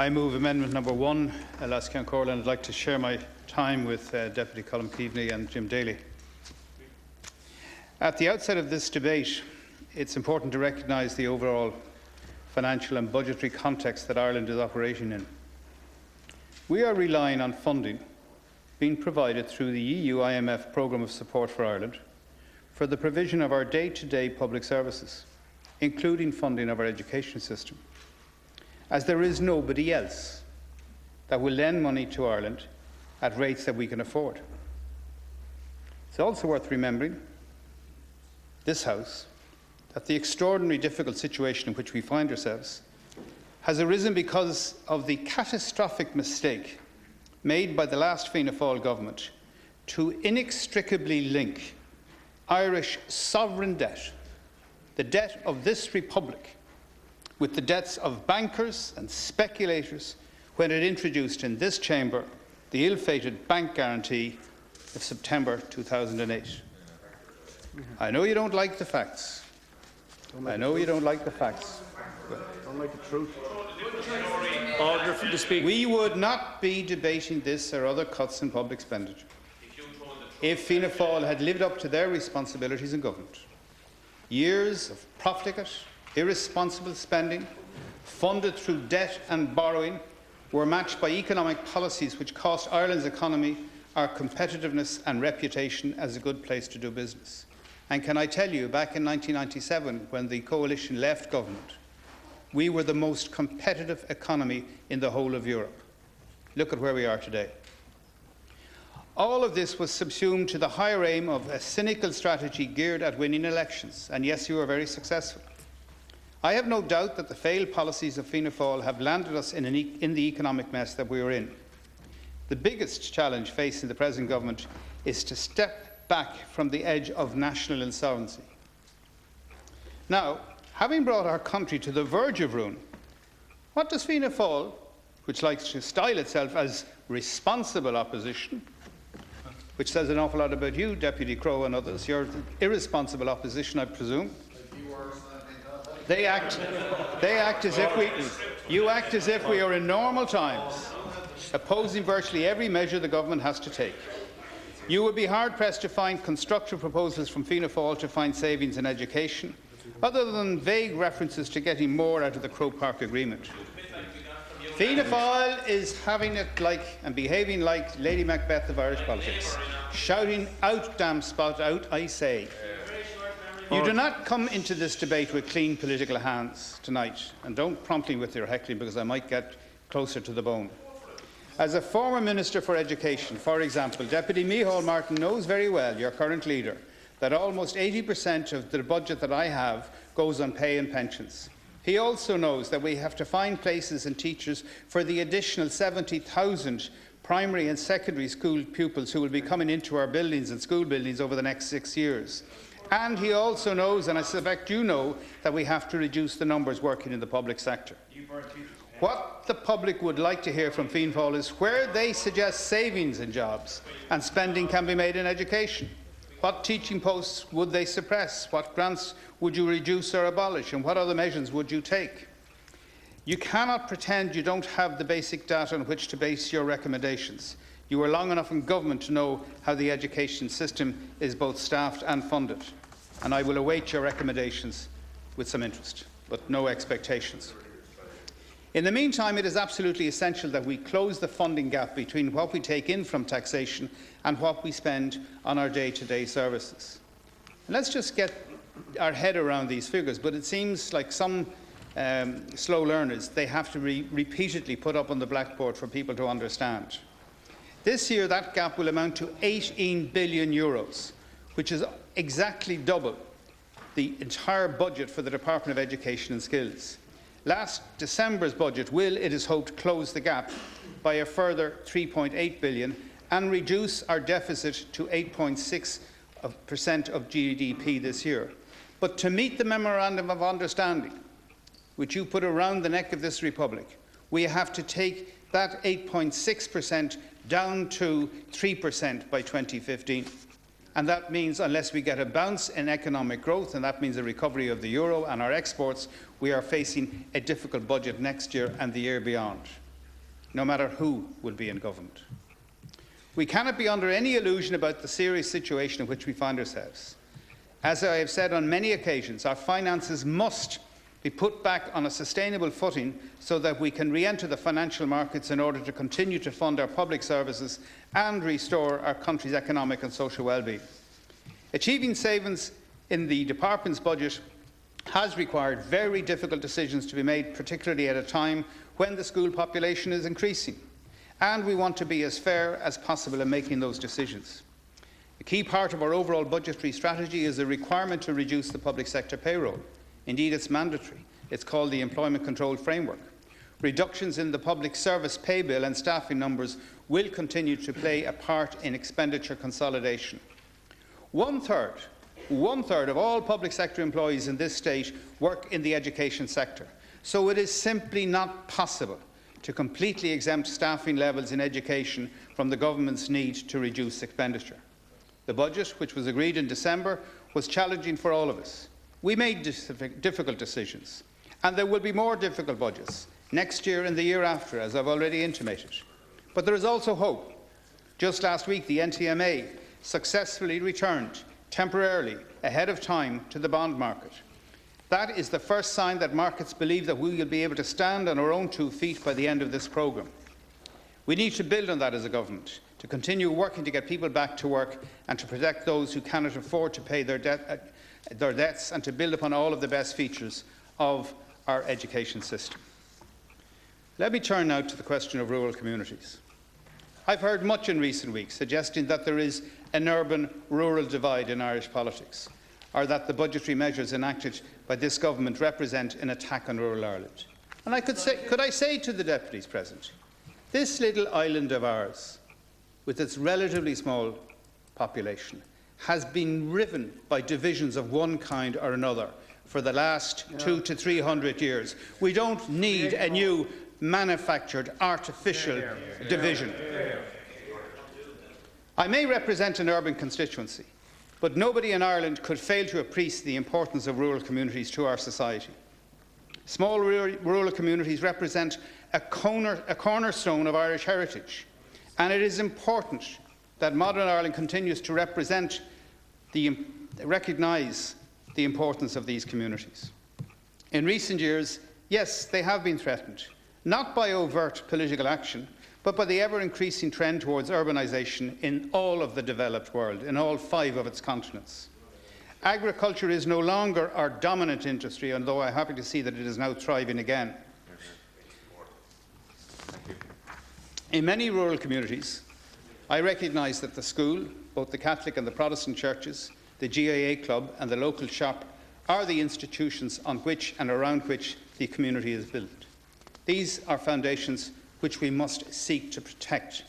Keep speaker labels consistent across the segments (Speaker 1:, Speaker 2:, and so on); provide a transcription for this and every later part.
Speaker 1: I move amendment number 1, Lascan Corlin. I'd like to share my time with Deputy Colm Keaveney and Jim Daly. At the outset of this debate, it's important to recognise the overall financial and budgetary context that Ireland is operating in. We are relying on funding being provided through the EU-IMF Programme of Support for Ireland for the provision of our day-to-day public services, including funding of our education system, as there is nobody else that will lend money to Ireland at rates that we can afford. It's also worth remembering, this House, that the extraordinarily difficult situation in which we find ourselves has arisen because of the catastrophic mistake made by the last Fianna Fáil government to inextricably link Irish sovereign debt, the debt of this republic, with the debts of bankers and speculators when it introduced in this chamber the ill-fated bank guarantee of September 2008. I know you don't like the facts. I know you don't like the facts.
Speaker 2: Don't like the truth. Order for the Speaker.
Speaker 1: We would not be debating this or other cuts in public expenditure if Fianna Fáil had lived up to their responsibilities in government. Years of profligate, irresponsible spending, funded through debt and borrowing, were matched by economic policies which cost Ireland's economy our competitiveness and reputation as a good place to do business. And can I tell you, back in 1997, when the coalition left government, we were the most competitive economy in the whole of Europe. Look at where we are today. All of this was subsumed to the higher aim of a cynical strategy geared at winning elections, and yes, you were very successful. I have no doubt that the failed policies of Fianna Fáil have landed us in the economic mess that we are in. The biggest challenge facing the present government is to step back from the edge of national insolvency. Now, having brought our country to the verge of ruin, what does Fianna Fáil, which likes to style itself as responsible opposition, which says an awful lot about you, Deputy Crowe and others, you're irresponsible opposition, I presume. They act as if we are in normal times, opposing virtually every measure the government has to take. You would be hard-pressed to find constructive proposals from Fianna Fáil to find savings in education, other than vague references to getting more out of the Croke Park Agreement. Fianna Fáil is having it like and behaving like Lady Macbeth of Irish politics, shouting, "Out, damn spot, out, I say." You do not come into this debate with clean political hands tonight, and don't prompt me with your heckling because I might get closer to the bone. As a former Minister for Education, for example, Deputy Micheál Martin knows very well, your current leader, that almost 80% of the budget that I have goes on pay and pensions. He also knows that we have to find places and teachers for the additional 70,000 primary and secondary school pupils who will be coming into our buildings and school buildings over the next 6 years. And he also knows, and I suspect you know, that we have to reduce the numbers working in the public sector. What the public would like to hear from Fianna Fáil is where they suggest savings in jobs and spending can be made in education. What teaching posts would they suppress? What grants would you reduce or abolish? And what other measures would you take? You cannot pretend you don't have the basic data on which to base your recommendations. You were long enough in government to know how the education system is both staffed and funded. And I will await your recommendations with some interest, but no expectations. In the meantime, it is absolutely essential that we close the funding gap between what we take in from taxation and what we spend on our day-to-day services. And let's just get our head around these figures, but it seems like some slow learners, they have to repeatedly put up on the blackboard for people to understand. This year, that gap will amount to 18 billion euros, which is exactly double the entire budget for the Department of Education and Skills. Last December's budget will, it is hoped, close the gap by a further 3.8 billion and reduce our deficit to 8.6% of GDP this year. But to meet the Memorandum of Understanding, which you put around the neck of this Republic, we have to take that 8.6% down to 3% by 2015. And that means, unless we get a bounce in economic growth, and that means a recovery of the euro and our exports, we are facing a difficult budget next year and the year beyond. no matter who will be in government. We cannot be under any illusion about the serious situation in which we find ourselves. As I have said on many occasions, our finances must be put back on a sustainable footing so that we can re-enter the financial markets in order to continue to fund our public services and restore our country's economic and social well-being. Achieving savings in the department's budget has required very difficult decisions to be made, particularly at a time when the school population is increasing, and we want to be as fair as possible in making those decisions. A key part of our overall budgetary strategy is a requirement to reduce the public sector payroll. Indeed, it's mandatory. It's called the Employment Control Framework. Reductions in the public service pay bill and staffing numbers will continue to play a part in expenditure consolidation. One third of all public sector employees in this state work in the education sector, so it is simply not possible to completely exempt staffing levels in education from the government's need to reduce expenditure. The budget, which was agreed in December, was challenging for all of us. We made difficult decisions, and there will be more difficult budgets next year and the year after, as I've already intimated. But there is also hope. Just last week, the NTMA successfully returned temporarily ahead of time to the bond market. That is the first sign that markets believe that we will be able to stand on our own 2 feet by the end of this programme. We need to build on that as a government, to continue working to get people back to work and to protect those who cannot afford to pay their debts, and to build upon all of the best features of our education system. Let me turn now to the question of rural communities. I've heard much in recent weeks suggesting that there is an urban-rural divide in Irish politics, or that the budgetary measures enacted by this government represent an attack on rural Ireland. And could I say to the deputies present, this little island of ours, with its relatively small population, has been riven by divisions of one kind or another for the last 200 to 300 years. We don't need a new manufactured artificial division. I may represent an urban constituency, but nobody in Ireland could fail to appreciate the importance of rural communities to our society. Small rural communities represent a cornerstone of Irish heritage, and it is important that modern Ireland continues to recognise the importance of these communities. In recent years, yes, they have been threatened, not by overt political action, but by the ever-increasing trend towards urbanisation in all of the developed world, in all 5 of its continents. Agriculture is no longer our dominant industry, although I'm happy to see that it is now thriving again. In many rural communities, I recognise that the school, both the Catholic and the Protestant churches, the GAA club and the local shop are the institutions on which and around which the community is built. These are foundations which we must seek to protect.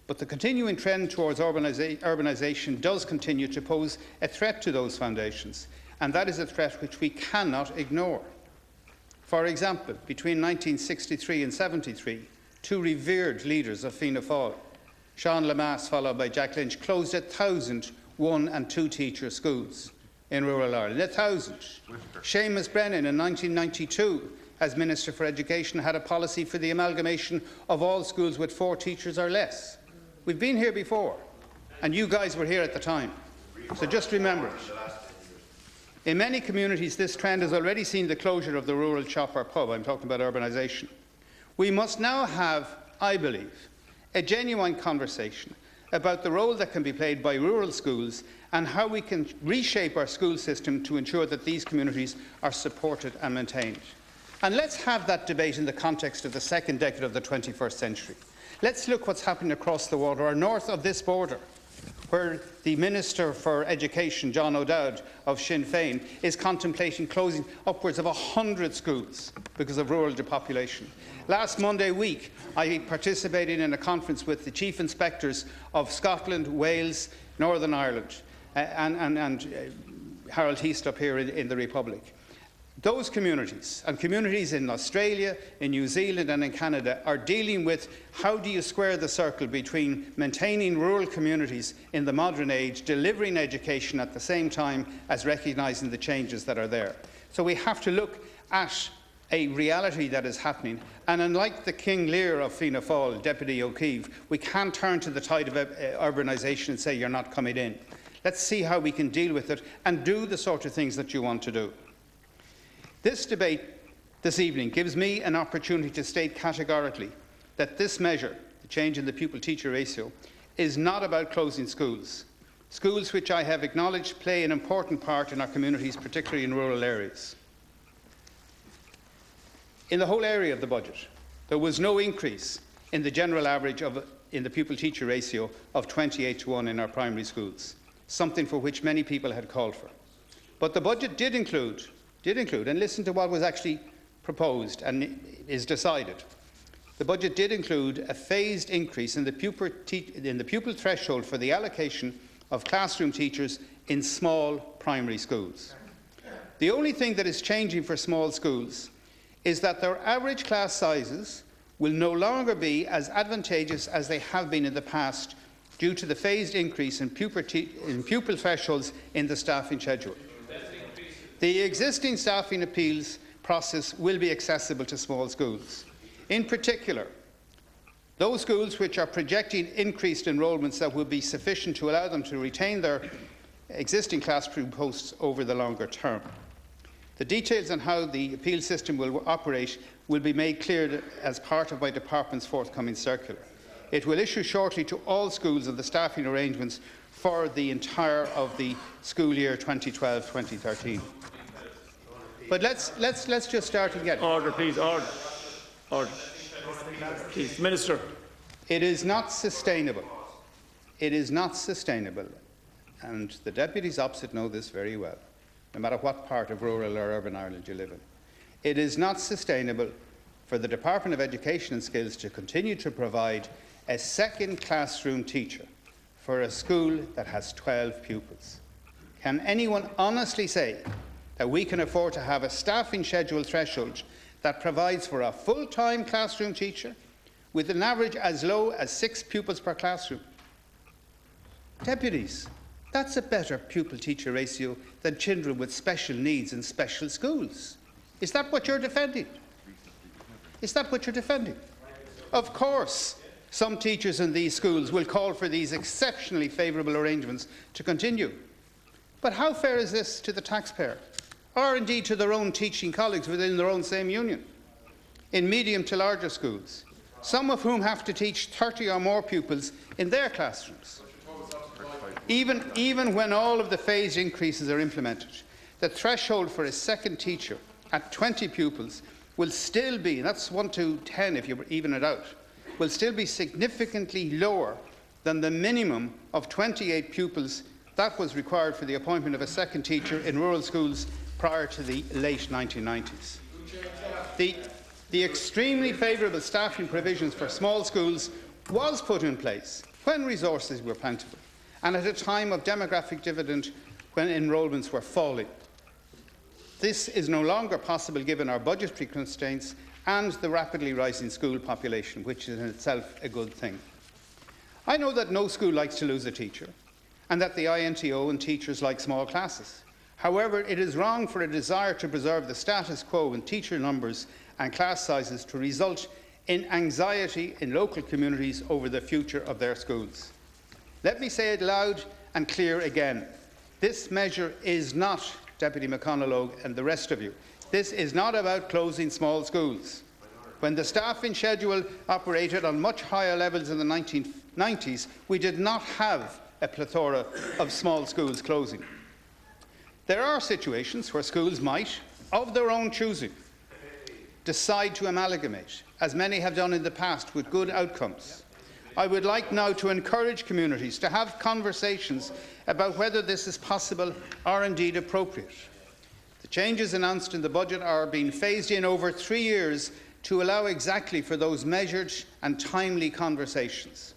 Speaker 1: But the continuing trend towards urbanisation does continue to pose a threat to those foundations, and that is a threat which we cannot ignore. For example, between 1963 and 73, 2 revered leaders of Fianna Fáil, Sean Lemass followed by Jack Lynch, closed 1,000 1- and 2-teacher schools in rural Ireland. 1,000. Seamus Brennan in 1992, as Minister for Education, had a policy for the amalgamation of all schools with 4 teachers or less. We've been here before, and you guys were here at the time, so just remember it. In many communities, this trend has already seen the closure of the rural shop or pub. I'm talking about urbanisation. We must now have, I believe, a genuine conversation about the role that can be played by rural schools and how we can reshape our school system to ensure that these communities are supported and maintained. And let's have that debate in the context of the second decade of the 21st century. Let's look what's happening across the water or north of this border, where the Minister for Education, John O'Dowd of Sinn Féin, is contemplating closing upwards of 100 schools because of rural depopulation. Last Monday week, I participated in a conference with the Chief Inspectors of Scotland, Wales, Northern Ireland, and Harold Heaslop here in the Republic. Those communities, and communities in Australia, in New Zealand and in Canada, are dealing with how do you square the circle between maintaining rural communities in the modern age, delivering education at the same time as recognising the changes that are there. So we have to look at a reality that is happening. And unlike the King Lear of Fianna Fáil, Deputy O'Keefe, we can't turn to the tide of urbanisation and say you're not coming in. Let's see how we can deal with it and do the sort of things that you want to do. This debate this evening gives me an opportunity to state categorically that this measure, the change in the pupil-teacher ratio, is not about closing schools. Schools which I have acknowledged play an important part in our communities, particularly in rural areas. In the whole area of the budget, there was no increase in the general average in the pupil-teacher ratio of 28:1 in our primary schools, something for which many people had called for. But the budget did include, and listen to what was actually proposed and is decided. The budget did include a phased increase in the pupil threshold for the allocation of classroom teachers in small primary schools. The only thing that is changing for small schools is that their average class sizes will no longer be as advantageous as they have been in the past due to the phased increase in pupil thresholds in the staffing schedule. The existing staffing appeals process will be accessible to small schools. In particular, those schools which are projecting increased enrolments that will be sufficient to allow them to retain their existing classroom posts over the longer term. The details on how the appeal system will operate will be made clear as part of my department's forthcoming circular. It will issue shortly to all schools of the staffing arrangements for the entire of the school year 2012-2013. But let's just start again.
Speaker 2: Order, please. Order. Order. Please, Minister.
Speaker 1: It is not sustainable. It is not sustainable, and the deputies opposite know this very well, no matter what part of rural or urban Ireland you live in. It is not sustainable for the Department of Education and Skills to continue to provide a second classroom teacher for a school that has 12 pupils. Can anyone honestly say that we can afford to have a staffing schedule threshold that provides for a full-time classroom teacher with an average as low as 6 pupils per classroom? Deputies, that's a better pupil-teacher ratio than children with special needs in special schools. Is that what you're defending? Is that what you're defending? Of course, some teachers in these schools will call for these exceptionally favourable arrangements to continue. But how fair is this to the taxpayer, or indeed to their own teaching colleagues within their own same union? In medium to larger schools, some of whom have to teach 30 or more pupils in their classrooms. Even when all of the phased increases are implemented, the threshold for a second teacher at 20 pupils will still be, and that's 1 to 10 if you even it out, will still be significantly lower than the minimum of 28 pupils that was required for the appointment of a second teacher in rural schools prior to the late 1990s. The extremely favourable staffing provisions for small schools was put in place when resources were plentiful and at a time of demographic dividend when enrolments were falling. This is no longer possible given our budgetary constraints and the rapidly rising school population, which is in itself a good thing. I know that no school likes to lose a teacher and that the INTO and teachers like small classes. However, it is wrong for a desire to preserve the status quo in teacher numbers and class sizes to result in anxiety in local communities over the future of their schools. Let me say it loud and clear again. This measure is not, Deputy McConalogue and the rest of you, this is not about closing small schools. When the staffing schedule operated on much higher levels in the 1990s, we did not have a plethora of small schools closing. There are situations where schools might, of their own choosing, decide to amalgamate, as many have done in the past with good outcomes. I would like now to encourage communities to have conversations about whether this is possible or indeed appropriate. The changes announced in the budget are being phased in over 3 years to allow exactly for those measured and timely conversations.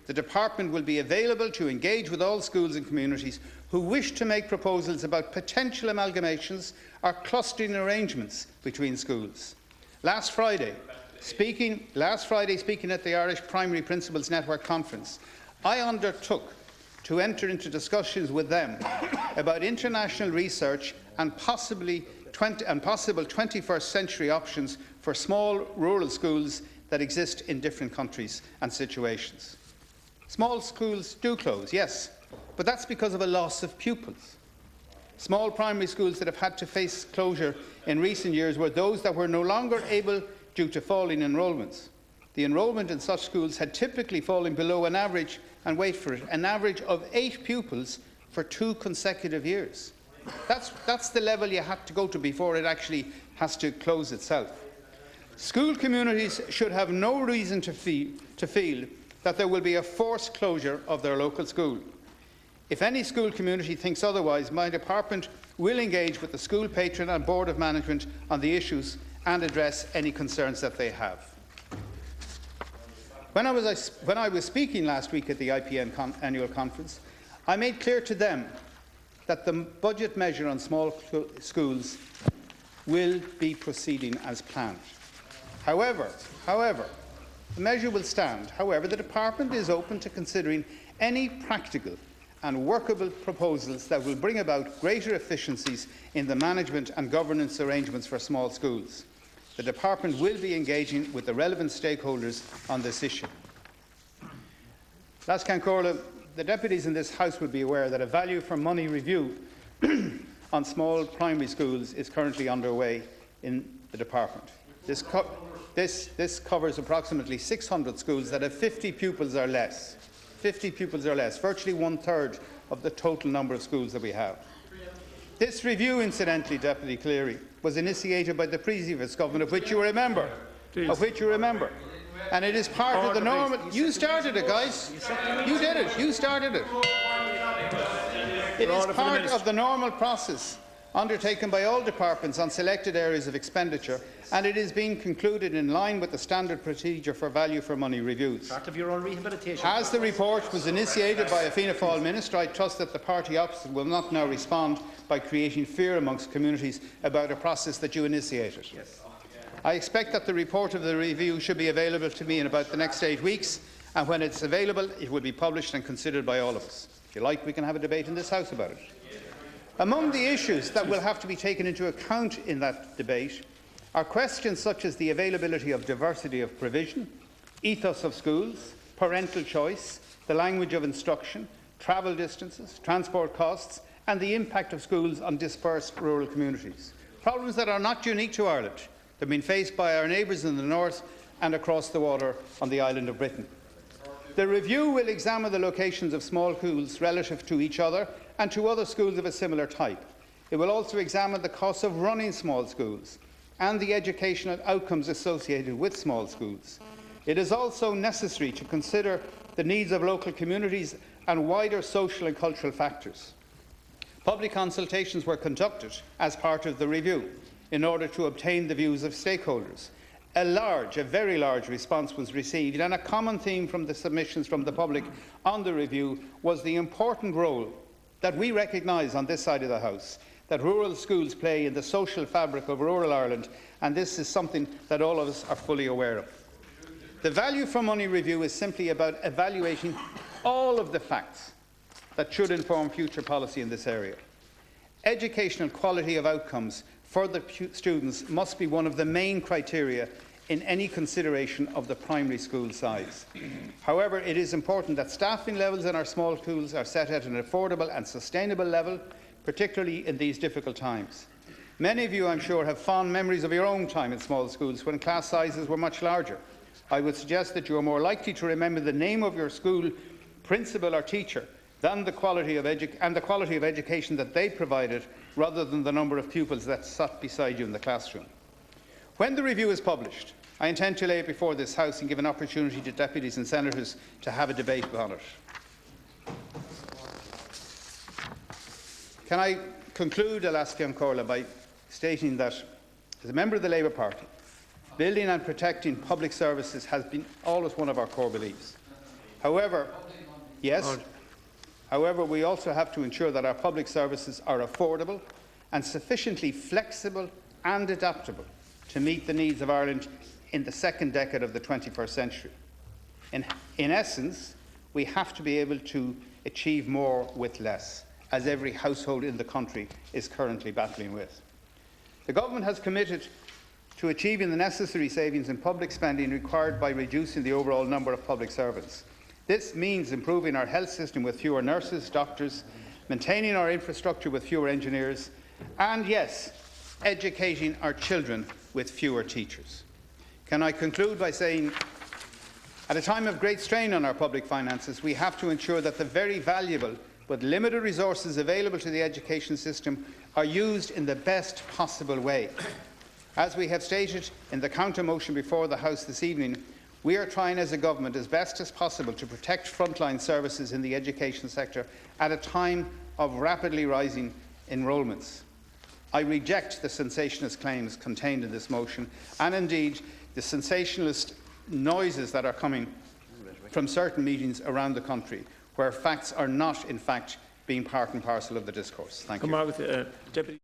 Speaker 1: The Department will be available to engage with all schools and communities who wish to make proposals about potential amalgamations or clustering arrangements between schools. Last Friday, speaking at the Irish Primary Principals Network Conference, I undertook to enter into discussions with them about international research and possibly and possible 21st century options for small rural schools that exist in different countries and situations. Small schools do close, yes, but that's because of a loss of pupils. Small primary schools that have had to face closure in recent years were those that were no longer able due to falling enrolments. The enrolment in such schools had typically fallen below an average, and wait for it, an average of 8 pupils for 2 consecutive years. That's the level you have to go to before it actually has to close itself. School communities should have no reason to feel that there will be a forced closure of their local school. If any school community thinks otherwise, my department will engage with the school patron and board of management on the issues and address any concerns that they have. When I was speaking last week at the IPN annual conference, I made clear to them that the budget measure on small schools will be proceeding as planned. However, the measure will stand. However, the department is open to considering any practical and workable proposals that will bring about greater efficiencies in the management and governance arrangements for small schools. The department will be engaging with the relevant stakeholders on this issue. Last Cancórla, the deputies in this House will be aware that a value for money review on small primary schools is currently underway in the department. This covers approximately 600 schools that have 50 pupils or less. 50 pupils or less, virtually 1/3 of the total number of schools that we have. This review, incidentally, Deputy Cleary, was initiated by the previous government, of which you remember. And it is part of the normal... You started it, guys. You did it. You started it. It is part of the normal process undertaken by all departments on selected areas of expenditure, and it is being concluded in line with the standard procedure for value for money reviews.
Speaker 3: Part of your own rehabilitation.
Speaker 1: As the report was initiated by a Fianna Fáil minister, I trust that the party opposite will not now respond by creating fear amongst communities about a process that you initiated.
Speaker 3: Yes.
Speaker 1: I expect that the report of the review should be available to me in about the next 8 weeks, and when it's available, it will be published and considered by all of us. If you like, we can have a debate in this House about it. Among the issues that will have to be taken into account in that debate are questions such as the availability of diversity of provision, ethos of schools, parental choice, the language of instruction, travel distances, transport costs, and the impact of schools on dispersed rural communities. Problems that are not unique to Ireland. They've been faced by our neighbours in the north and across the water on the island of Britain. The review will examine the locations of small schools relative to each other and to other schools of a similar type. It will also examine the costs of running small schools and the educational outcomes associated with small schools. It is also necessary to consider the needs of local communities and wider social and cultural factors. Public consultations were conducted as part of the review in order to obtain the views of stakeholders. A very large response was received, and a common theme from the submissions from the public on the review was the important role that we recognise on this side of the House that rural schools play in the social fabric of rural Ireland, and this is something that all of us are fully aware of. The value for money review is simply about evaluating all of the facts that should inform future policy in this area. Educational quality of outcomes for the students must be one of the main criteria in any consideration of the primary school size. However, it is important that staffing levels in our small schools are set at an affordable and sustainable level, particularly in these difficult times. Many of you, I'm sure, have fond memories of your own time in small schools when class sizes were much larger. I would suggest that you are more likely to remember the name of your school principal or teacher than the quality of education that they provided, rather than the number of pupils that sat beside you in the classroom. When the review is published, I intend to lay it before this House and give an opportunity to deputies and senators to have a debate on it. Can I conclude, Alaska Corla, by stating that, as a member of the Labour Party, building and protecting public services has been always one of our core beliefs. However, we also have to ensure that our public services are affordable and sufficiently flexible and adaptable to meet the needs of Ireland in the second decade of the 21st century. In essence, we have to be able to achieve more with less, as every household in the country is currently battling with. The Government has committed to achieving the necessary savings in public spending required by reducing the overall number of public servants. This means improving our health system with fewer nurses, doctors, maintaining our infrastructure with fewer engineers, and yes, educating our children with fewer teachers. Can I conclude by saying, at a time of great strain on our public finances, we have to ensure that the very valuable but limited resources available to the education system are used in the best possible way. As we have stated in the counter-motion before the House this evening, we are trying as a government as best as possible to protect frontline services in the education sector at a time of rapidly rising enrolments. I reject the sensationalist claims contained in this motion and indeed the sensationalist noises that are coming from certain meetings around the country where facts are not in fact being part and parcel of the discourse. Thank you.
Speaker 3: Deputy